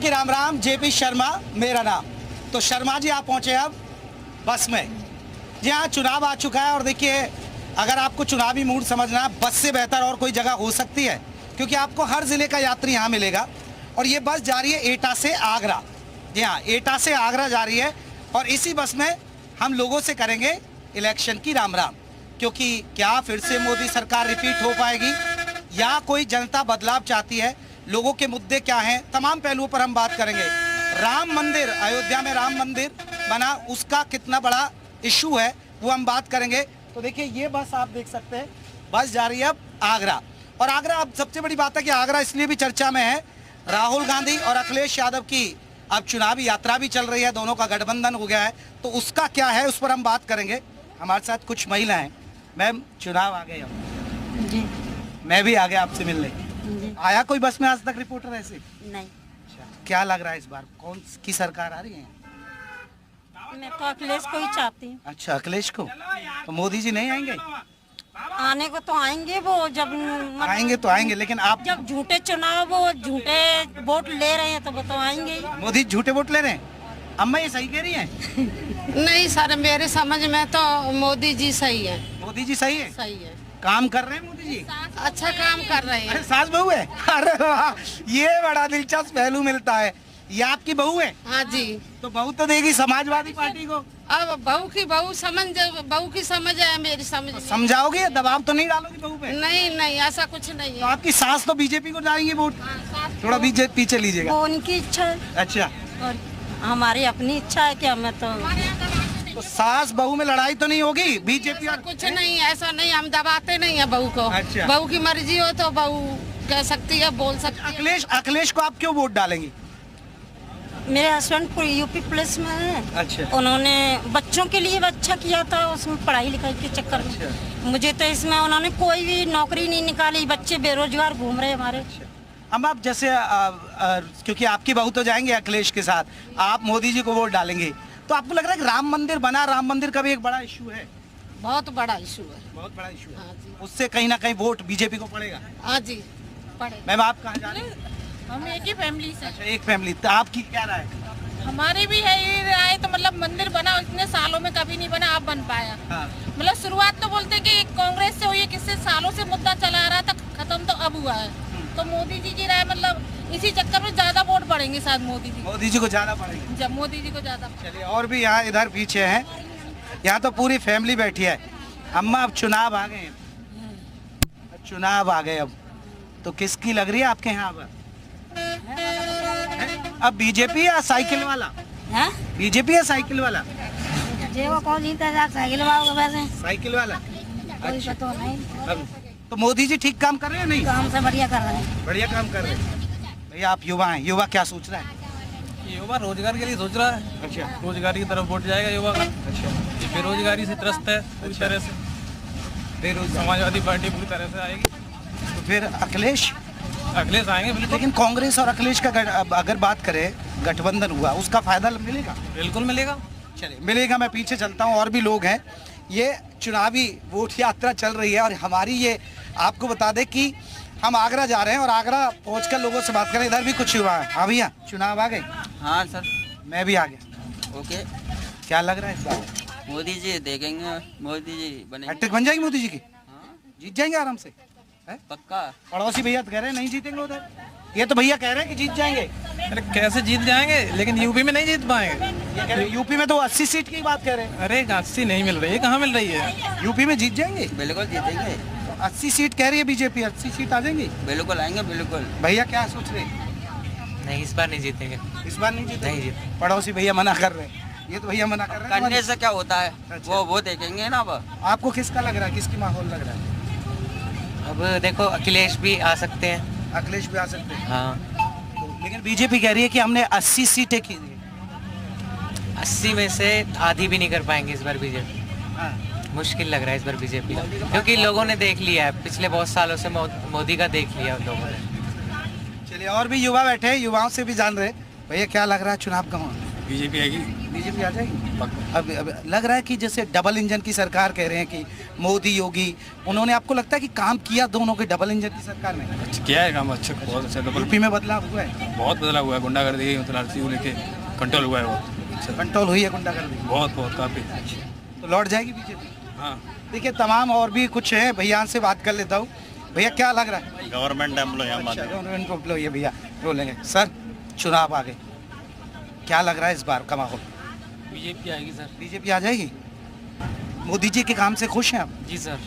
की राम राम। जेपी शर्मा मेरा नाम। तो शर्मा जी आप पहुंचे अब बस में। जी हाँ, चुनाव आ चुका है और देखिए अगर आपको चुनावी मूड समझना है, बस से बेहतर और कोई जगह हो सकती है, क्योंकि आपको हर जिले का यात्री यहाँ मिलेगा। और ये बस जा रही है एटा से आगरा। जी हाँ, एटा से आगरा जा रही है और इसी बस में हम लोगों से करेंगे इलेक्शन की राम राम। क्योंकि क्या फिर से मोदी सरकार रिपीट हो पाएगी या कोई जनता बदलाव चाहती है, लोगों के मुद्दे क्या हैं, तमाम पहलुओं पर हम बात करेंगे। राम मंदिर, अयोध्या में राम मंदिर बना, उसका कितना बड़ा इशू है वो हम बात करेंगे। तो देखिए ये बस आप देख सकते हैं, बस जा रही है अब आगरा। और आगरा, अब सबसे बड़ी बात है कि आगरा इसलिए भी चर्चा में है, राहुल गांधी और अखिलेश यादव की अब चुनावी यात्रा भी चल रही है, दोनों का गठबंधन हो गया है, तो उसका क्या है उस पर हम बात करेंगे। हमारे साथ कुछ महिला हैं। मैम, चुनाव आ गए अब जी। मैं भी आ गया आपसे मिलने। आया कोई बस में आज तक रिपोर्टर ऐसे? नहीं। अच्छा, क्या लग रहा है इस बार कौन की सरकार आ रही है? मैं तो अखिलेश को ही चाहती हूँ। अच्छा, अखिलेश को। तो मोदी जी नहीं आएंगे? आने को तो आएंगे वो, जब मतलब आएंगे तो आएंगे, लेकिन आप जब झूठे चुनाव, वो झूठे वोट ले रहे हैं तो वो तो आएंगे ही। मोदी झूठे वोट ले रहे हैं। अम्मा ये सही कह रही हैं? नहीं सर, मेरे समझ में तो मोदी जी सही है। मोदी जी सही है? सही है, काम कर रहे हैं मोदी जी। अच्छा काम कर रहे हैं। अरे सास बहू है? अरे वाह, ये बड़ा दिलचस्प पहलू मिलता है। ये आपकी बहू है? हाँ जी। तो बहू तो देगी समाजवादी पार्टी को। अब बहू की समझ है, मेरी समझ में। समझाओगे, दबाव तो नहीं डालोगी बहू पे? नहीं नहीं, ऐसा कुछ नहीं तो है। आपकी सास तो बीजेपी को डालेंगे वोट। थोड़ा बीजेपी पीछे लीजिएगा। वो उनकी इच्छा है अच्छा, और हमारी अपनी इच्छा है कि हमें तो सास बहू में लड़ाई तो नहीं होगी बीजेपी और? कुछ नहीं, ऐसा नहीं, हम दबाते नहीं है बहू को। अच्छा। बहू की मर्जी हो तो बहू कह सकती है, बोल सकती है। अखिलेश को आप क्यों वोट डालेंगी? मेरे हस्बैंड यूपी पुलिस में है। अच्छा। उन्होंने बच्चों के लिए अच्छा किया था, उसमें पढ़ाई लिखाई के चक्कर में। मुझे तो इसमें उन्होंने कोई भी नौकरी नहीं निकाली, बच्चे बेरोजगार घूम रहे हमारे। हम आप जैसे क्योंकि आपकी बहू तो जाएंगे अखिलेश के साथ, आप मोदी जी को वोट डालेंगे, तो आपको लग रहा है कि राम मंदिर बना, राम मंदिर का भी एक बड़ा इशू है? बहुत बड़ा इशू है। बहुत बड़ा इशू है। हाँ जी। उससे कहीं ना कहीं वोट बीजेपी को पड़ेगा। हाँ जी, पड़े। मैम, आप कहाँ जा रहे हैं? हम एक ही फैमिली से। अच्छा, एक फैमिली। तो आपकी क्या राय है? हमारी भी है ये राय, तो मतलब मंदिर बना, इतने सालों में कभी नहीं बना, अब बन पाया। हाँ। मतलब शुरुआत तो बोलते कि कांग्रेस से हुई है, किससे सालों से मुद्दा चला रहा था, खत्म तो अब हुआ है। तो मोदी जी की राय, मतलब इसी चक्कर में ज्यादा वोट पड़ेंगे शायद मोदी जी। मोदी जी को ज्यादा पड़ेगा। जब मोदी जी को ज्यादा। चलिए, और भी यहाँ इधर पीछे हैं, यहाँ तो पूरी फैमिली बैठी है। अम्मा, अब चुनाव आ गए, चुनाव आ गए, अब तो किसकी लग रही है आपके यहाँ पर? अब बीजेपी या साइकिल वाला? हैं? बीजेपी या साइकिल वाला? जे वो कौन जीता है, साइकिल वाला वैसे साइकिल वाला। कोई पता नहीं। तो मोदी जी ठीक काम कर रहे हैं नहीं? काम से बढ़िया कर रहे हैं। बढ़िया काम कर रहे हैं। भैया, आप युवा हैं, युवा क्या सोच रहा है? युवा रोजगार के लिए सोच रहा है। अच्छा। रोजगार की तरफ वोट जाएगा युवा का। अच्छा। ये बेरोजगारी से त्रस्त है पूरी तरह से। समाजवादी पार्टी पूरी तरह से आएगी। तो फिर अखिलेश आएंगे बिल्कुल। लेकिन कांग्रेस और अखिलेश का अगर बात करें, गठबंधन हुआ, उसका फायदा मिलेगा? बिल्कुल मिलेगा। चलिए, मिलेगा। मैं पीछे चलता हूँ, और भी लोग हैं। ये चुनावी वोट यात्रा चल रही है और हमारी ये आपको बता दें कि हम आगरा जा रहे हैं और आगरा पहुंचकर लोगों से बात करें। इधर भी कुछ हुआ है। हाँ भैया, चुनाव आ गए? हाँ सर। मैं भी आ गया। ओके। क्या लग रहा है इस बार? मोदी जी देखेंगे, मोदी जी बनेंगे। हैट्रिक बन जाएगी मोदी जी की? हाँ, जीत जाएंगे आराम से? है? पक्का। पड़ोसी भैया तो कह रहे हैं नहीं जीतेंगे उधर। ये तो भैया कह रहे हैं कि जीत जाएंगे। अरे कैसे जीत जाएंगे, लेकिन यूपी में नहीं जीत पाएंगे। ये कह रहे हैं यूपी में तो 80 सीट की बात कह रहे हैं। अरे 80 नहीं मिल रही है, कहाँ मिल रही है? यूपी में जीत जाएंगे? बिल्कुल जीतेंगे। 80 सीट कह रही है बीजेपी, 80 सीट आ जाएंगी? बिल्कुल आएंगे, बिल्कुल। भैया क्या सोच रहे हैं? नहीं, इस बार नहीं जीतेंगे। इस बार नहीं जीतेंगे? नहीं जीतेंगे। पड़ोसी भैया मना कर रहे हैं। ये तो भैया मना कर रहे हैं। करने से क्या होता है? अच्छा। वो देखेंगे ना। अब आपको किसका लग रहा है, किसकी माहौल लग रहा है? अब देखो, अखिलेश भी आ सकते हैं। अखिलेश भी आ सकते हैं। हाँ। लेकिन बीजेपी कह रही है कि हमने 80 सीटें की दी। 80 में से आधी भी नहीं कर पाएंगे इस बार बीजेपी। हाँ। मुश्किल लग रहा है इस बार बीजेपी, क्योंकि लोगों ने देख लिया है, पिछले बहुत सालों से मोदी का देख लिया उन लोगों ने। चलिए, और भी युवा बैठे हैं, युवाओं से भी जान रहे। भैया क्या लग रहा है, चुनाव कहाँ? बीजेपी आएगी। बीजेपी आ जाएगी। अब लग रहा है कि जैसे डबल इंजन की सरकार कह रहे हैं कि मोदी योगी, उन्होंने आपको लगता है कि काम किया दोनों के डबल इंजन की सरकार ने? क्या है काम अच्छा, बहुत अच्छा। डबल यूपी में बदलाव हुआ है, बहुत बदलाव हुआ है। गुंडागर्दी मतलब को लेके कंट्रोल हुआ है, वो कंट्रोल हुई है गुंडागर्दी, बहुत बहुत काफी। तो लौट जाएगी बीजेपी। हाँ, देखिए तमाम और भी कुछ है, भैया से बात कर लेता हूँ। भैया क्या लग रहा है? गवर्नमेंट एम्प्लॉय गवर्नमेंट एम्प्लॉय है भैया, बोलेंगे सर चुनाव आ गए, क्या लग रहा है इस बार का माहौल? बीजेपी आएगी सर। बीजेपी आ जाएगी। मोदी जी के काम से खुश हैं आप? जी सर।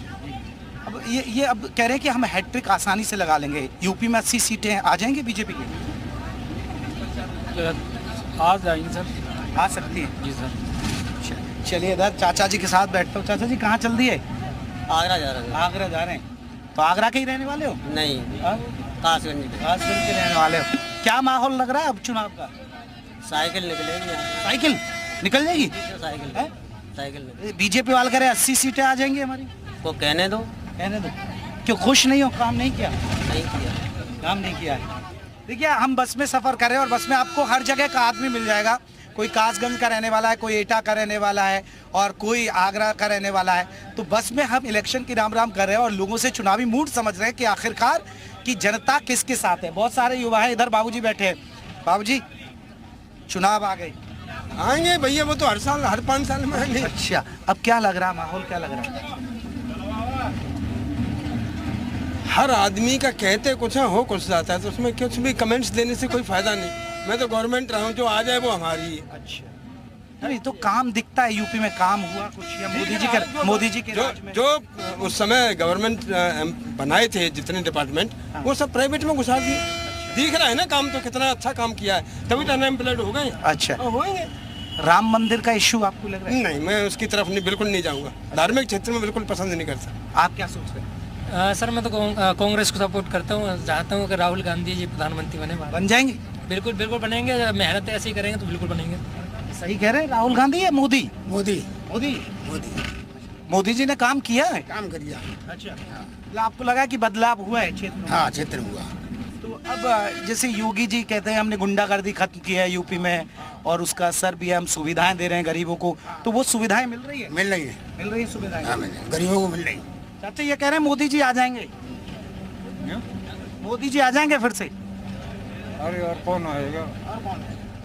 अब ये अब कह रहे हैं कि हम हैट्रिक आसानी से लगा लेंगे, यूपी में 80 सीटें आ जाएंगी बीजेपी की? आ जाएंगे सर, आ सकती है। जी सर। चलिए इधर चाचा जी के साथ बैठता हूँ। चाचा जी कहाँ चल दिए? आगरा जा रहा है। आगरा जा रहे हैं, तो आगरा के ही रहने वाले हो? नहीं, हाँ? कासगंज कासगंज के रहने वाले हो। क्या माहौल लग रहा है अब चुनाव का? साइकिल निकलेगी यहाँ। साइकिल निकल जाएगी? साइकिल है? साइकिल बीजेपी वाले कह रहे 80 सीटें आ जाएंगी हमारी। को कहने दो। कहने दो। क्यों खुश नहीं हो? काम नहीं किया? नहीं किया, काम नहीं किया है। देखिए हम बस में सफ़र करें और बस में आपको हर जगह का आदमी मिल जाएगा। कोई कासगंज का रहने वाला है, कोई एटा का रहने वाला है और कोई आगरा का रहने वाला है। तो बस में हम इलेक्शन की राम राम कर रहे हैं और लोगों से चुनावी मूड समझ रहे हैं कि आखिरकार कि जनता किसके साथ है। बहुत सारे युवा हैं, इधर बाबूजी बैठे हैं। बाबूजी चुनाव आ गए? आएंगे भैया, वो तो हर साल, हर 5 साल में आएंगे। अच्छा, अब क्या लग रहा है माहौल, क्या लग रहा है? हर आदमी का कहते कुछ है, हो कुछ जाता है, तो उसमें कुछ भी कमेंट्स देने से कोई फायदा नहीं। मैं तो गवर्नमेंट रहा हूँ, जो आ जाए वो हमारी है। अच्छा, नहीं तो काम दिखता है यूपी में, काम हुआ कुछ या मोदी जी के राज में? जो उस समय गवर्नमेंट बनाए थे जितने डिपार्टमेंट, वो सब प्राइवेट में घुसा दिए। दिख रहा है ना काम, तो कितना अच्छा काम किया है, तभी तो अनएम्प्लॉयड हो गए। अच्छा, होंगे। राम मंदिर का इश्यू आपको लग रहा है? नहीं, मैं उसकी तरफ नहीं, बिल्कुल नहीं जाऊंगा। धार्मिक क्षेत्र में बिल्कुल पसंद नहीं करता। आप क्या सोच रहे हैं? सर मैं तो कांग्रेस को सपोर्ट करता हूँ, चाहता हूँ कि राहुल गांधी जी प्रधानमंत्री बन जाएंगे? बिल्कुल बिल्कुल बनेंगे, मेहनत ऐसे ही करेंगे तो बिल्कुल बनेंगे। सही कह रहे हैं। राहुल गांधी या मोदी? मोदी। मोदी मोदी जी ने काम किया है? काम करिए। अच्छा, मतलब आपको लगा कि बदलाव हुआ है क्षेत्र में? हाँ, क्षेत्र हुआ। तो अब जैसे योगी जी कहते हैं हमने गुंडागर्दी खत्म की है यूपी में और उसका असर भी है, हम सुविधाएं दे रहे हैं गरीबों को, तो वो सुविधाएं मिल रही है? मिल रही है, मिल रही है सुविधाएं। गरीबों को मिल रही। चाचा ये कह रहे हैं मोदी जी आ जाएंगे, मोदी जी आ जाएंगे फिर से? अरे और कौन आएगा?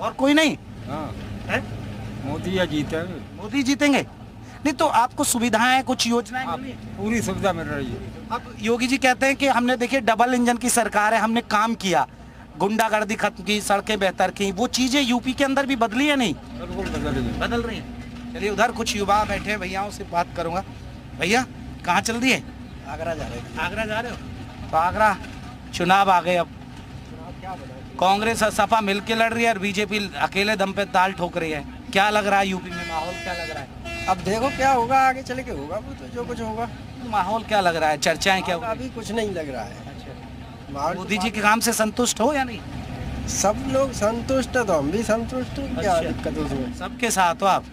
और कोई नहीं? हाँ, है? मोदी या जीते, मोदी जीतेंगे? नहीं तो आपको सुविधाएं, कुछ योजनाएं मिली हैं? पूरी सुविधा मिल रही है। अब योगी जी कहते हैं कि हमने देखिए डबल इंजन की सरकार है, हमने काम किया, गुंडागर्दी खत्म की, सड़कें बेहतर की, वो चीजें यूपी के अंदर भी बदली है नहीं? बिल्कुल बदल रही है। चलिए उधर कुछ युवा बैठे, भैयाओं से बात करूंगा। भैया कहाँ चल दिए? आगरा जा रहे हैं। आगरा जा रहे हो? तो आगरा चुनाव आ गए, अब कांग्रेस और सपा मिलके लड़ रही है और बीजेपी अकेले दम पे ताल ठोक रही है। क्या लग रहा है यूपी में माहौल, क्या लग रहा है? अब देखो क्या होगा, आगे चले के होगा वो तो, जो कुछ होगा। माहौल क्या लग रहा है, चर्चाएं क्या? अभी कुछ नहीं लग रहा है। मोदी जी के काम से संतुष्ट हो या नहीं? सब लोग संतुष्ट है तो हम भी संतुष्ट हैं। क्या अच्छा। दिक्कत है उसमें? सबके साथ हो आप,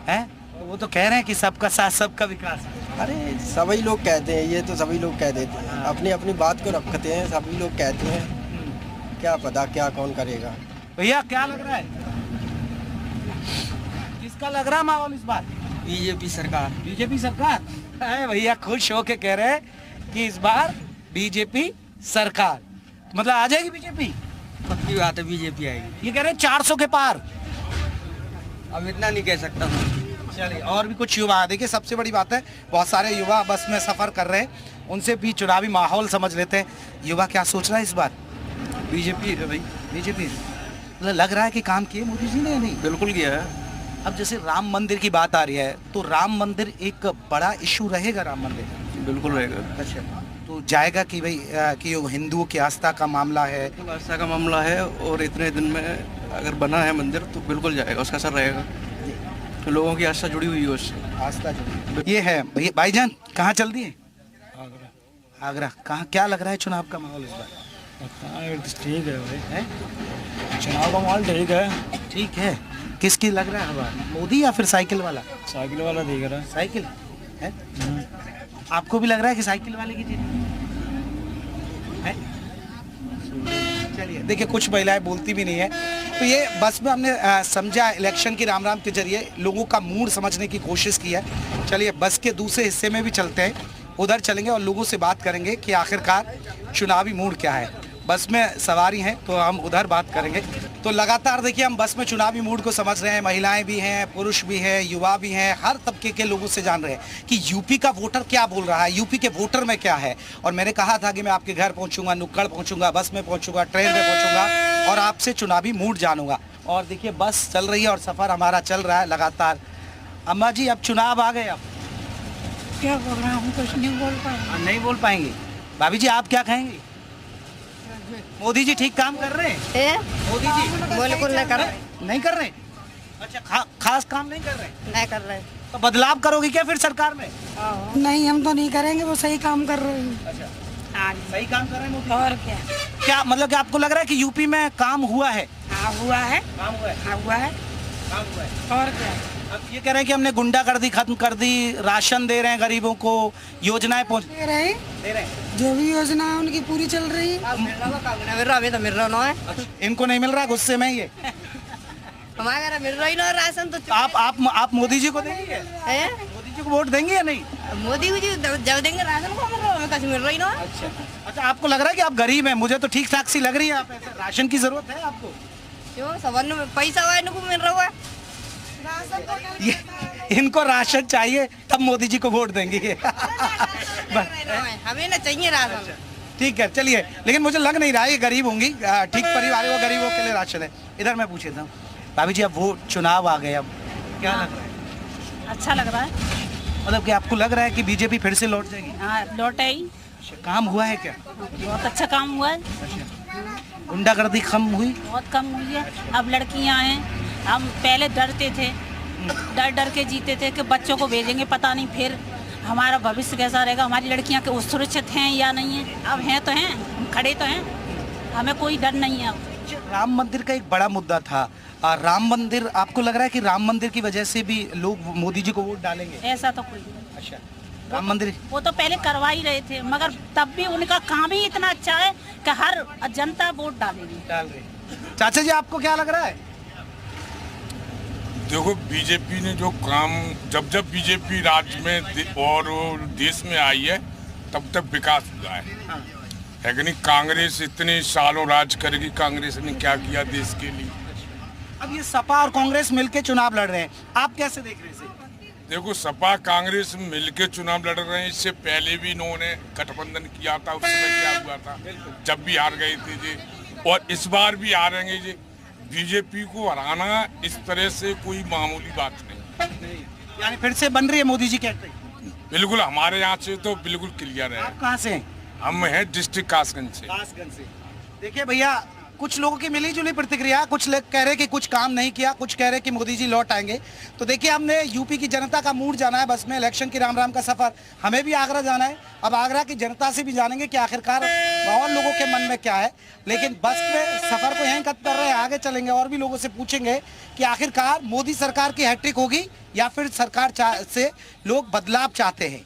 हैं? तो वो तो कह रहे हैं कि सबका साथ सबका विकास। अरे सभी लोग कहते हैं, ये तो सभी लोग कह देते हैं, अपनी अपनी बात को रखते हैं, सभी लोग कहते हैं। क्या पता क्या कौन करेगा। भैया क्या लग रहा है, किसका लग रहा है माहौल इस बार? बीजेपी सरकार। बीजेपी सरकार है भैया, खुश होके कह रहे हैं कि इस बार बीजेपी सरकार, मतलब आ जाएगी बीजेपी? पक्की बात है, बीजेपी आएगी। ये कह रहे हैं 400 के पार। अब इतना नहीं कह सकता हूँ। चलिए और भी कुछ युवा, देखिए सबसे बड़ी बात है बहुत सारे युवा बस में सफर कर रहे हैं, उनसे भी चुनावी माहौल समझ लेते हैं। युवा क्या सोच रहा है इस बार? बीजेपी है भाई। बीजेपी लग रहा है कि काम किए मोदी जी ने या नहीं? बिल्कुल किया है। अब जैसे राम मंदिर की बात आ रही है, तो राम मंदिर एक बड़ा इशू रहेगा, राम मंदिर? बिल्कुल रहेगा। अच्छा, तो जाएगा कि भाई कि वो हिंदुओं की आस्था का मामला है? आस्था का मामला है और इतने दिन में अगर बना है मंदिर तो बिल्कुल जाएगा, उसका असर रहेगा। तो लोगों की आस्था जुड़ी हुई है उससे। आस्था जुड़ी। ये है भैया। भाईजान कहाँ चल दिए? आगरा। आगरा कहाँ, क्या लग रहा है चुनाव का माहौल इस बार? ठीक है भाई, है? चुनाव का माहौल ठीक है। ठीक है, किसकी लग रहा है हवा, मोदी या फिर साइकिल वाला? साइकिल वाला दिख रहा है। साइकिल है? आपको भी लग रहा है कि साइकिल वाले की जीत है? चलिए देखिए कुछ महिलाएं बोलती भी नहीं है, तो ये बस में हमने समझा इलेक्शन की राम राम के जरिए लोगों का मूड समझने की कोशिश की है। चलिए बस के दूसरे हिस्से में भी चलते हैं, उधर चलेंगे और लोगों से बात करेंगे कि आखिरकार चुनावी मूड क्या है। बस में सवारी हैं तो हम उधर बात करेंगे। तो लगातार देखिए हम बस में चुनावी मूड को समझ रहे हैं, महिलाएं भी हैं, पुरुष भी हैं, युवा भी हैं, हर तबके के लोगों से जान रहे हैं कि यूपी का वोटर क्या बोल रहा है, यूपी के वोटर में क्या है। और मैंने कहा था कि मैं आपके घर पहुंचूंगा, नुक्कड़ पहुंचूंगा, बस में पहुंचूंगा, ट्रेन में पहुंचूंगा और आपसे चुनावी मूड जानूंगा। और देखिए बस चल रही है और सफ़र हमारा चल रहा है लगातार। अम्मा जी अब चुनाव आ गए, अब क्या बोल रहा हूँ, कुछ नहीं बोल पाए। नहीं बोल पाएंगे। भाभी जी आप क्या कहेंगे? मोदी जी ठीक काम कर रहे हैं? मोदी जी बिल्कुल नहीं कर रहे, नहीं कर रहे? अच्छा खास काम नहीं कर रहे? नहीं कर रहे। तो बदलाव करोगे क्या फिर सरकार में? नहीं, हम तो नहीं करेंगे, वो सही काम कर रहे हैं। अच्छा हाँ सही काम कर रहे हैं मोदी। और क्या? क्या मतलब कि आपको लग रहा है कि यूपी में काम हुआ है? हाँ हुआ है, काम हुआ है, हाँ हुआ है। काम हुआ है। और क्या? अब ये कह रहे हैं कि हमने गुंडागर्दी खत्म कर दी, राशन दे रहे हैं गरीबों को, योजनाएं पहुंच दे रहे हैं, दे रहे हैं। जो भी योजना है उनकी पूरी चल रही है। मिल रहा अभी तो मिल रहा ना है, इनको नहीं मिल रहा, गुस्से में ये। हमारे घर मिल रहा ही ना राशन तो आप मोदी जी को देंगे? है। मोदी जी को वोट देंगे या नहीं? मोदी को जी जब देंगे राशन को मिल रहा हमें कैसे मिल रही ना। अच्छा आपको लग रहा है कि आप गरीब हैं? मुझे तो ठीक ठाक सी लग रही है आप, ऐसे राशन की जरूरत है आपको? क्यों सवन में पैसा हुआ इनको मिल रहा है, ये इनको राशन चाहिए तब मोदी जी को वोट देंगे। हमें ना चाहिए राशन। ठीक है चलिए, लेकिन मुझे लग नहीं रहा ये गरीब होंगी, ठीक परिवार वो गरीबों के लिए राशन है। इधर मैं पूछ लेता हूँ भाभी जी, अब वो चुनाव आ गए, अब क्या लग रहा है? अच्छा लग रहा है। मतलब कि आपको लग रहा है कि बीजेपी फिर से लौट जाएगी? हाँ लौट आई, अच्छा, काम हुआ है क्या? बहुत अच्छा काम हुआ है, गुंडागर्दी कम हुई? बहुत कम हुई है। अब लड़कियां हैं, हम पहले डरते थे, डर के जीते थे कि बच्चों को भेजेंगे पता नहीं फिर हमारा भविष्य कैसा रहेगा, हमारी लड़कियां के सुरक्षित हैं या नहीं है। अब हैं तो हैं, हम खड़े तो हैं, हमें कोई डर नहीं है। अब राम मंदिर का एक बड़ा मुद्दा था, राम मंदिर, आपको लग रहा है कि राम मंदिर की वजह से भी लोग मोदी जी को वोट डालेंगे? ऐसा तो कोई नहीं। अच्छा राम मंदिर वो तो पहले करवा ही रहे थे, मगर तब भी उनका काम ही इतना अच्छा है कि हर जनता वोट डालेगी। डाल रहे। चाचा जी आपको क्या लग रहा है? देखो बीजेपी ने जो काम, जब बीजेपी राज्य में और देश में आई है तब तक विकास हुआ है कि नहीं? कांग्रेस इतने सालों राज करेगी, कांग्रेस ने क्या किया देश के लिए? अब ये सपा और कांग्रेस मिलके चुनाव लड़ रहे हैं, आप कैसे देख रहे हैं इसे? देखो सपा कांग्रेस मिलके चुनाव लड़ रहे हैं, इससे पहले भी इन्होंने गठबंधन किया था, उस समय क्या हुआ था, जब भी हार गए थे जी, और इस बार भी हारेंगे जी। बीजेपी को हराना इस तरह से कोई मामूली बात नहीं। यानी फिर से बन रही है मोदी जी कहते हैं? बिल्कुल, हमारे यहाँ से तो बिल्कुल क्लियर है। आप कहाँ से हैं? हम हैं डिस्ट्रिक्ट कासगंज से। कासगंज से। देखिए भैया, कुछ लोगों की मिली जुली प्रतिक्रिया, कुछ लोग कह रहे कि कुछ काम नहीं किया, कुछ कह रहे कि मोदी जी लौट आएंगे। तो देखिए हमने यूपी की जनता का मूड जाना है, बस में इलेक्शन की राम राम का सफर, हमें भी आगरा जाना है। अब आगरा की जनता से भी जानेंगे कि आखिरकार और लोगों के मन में क्या है। लेकिन बस में सफर को यहीं खत्म कर रहे हैं, आगे चलेंगे और भी लोगों से पूछेंगे कि आखिरकार मोदी सरकार की हैट्रिक होगी या फिर सरकार से लोग बदलाव चाहते हैं।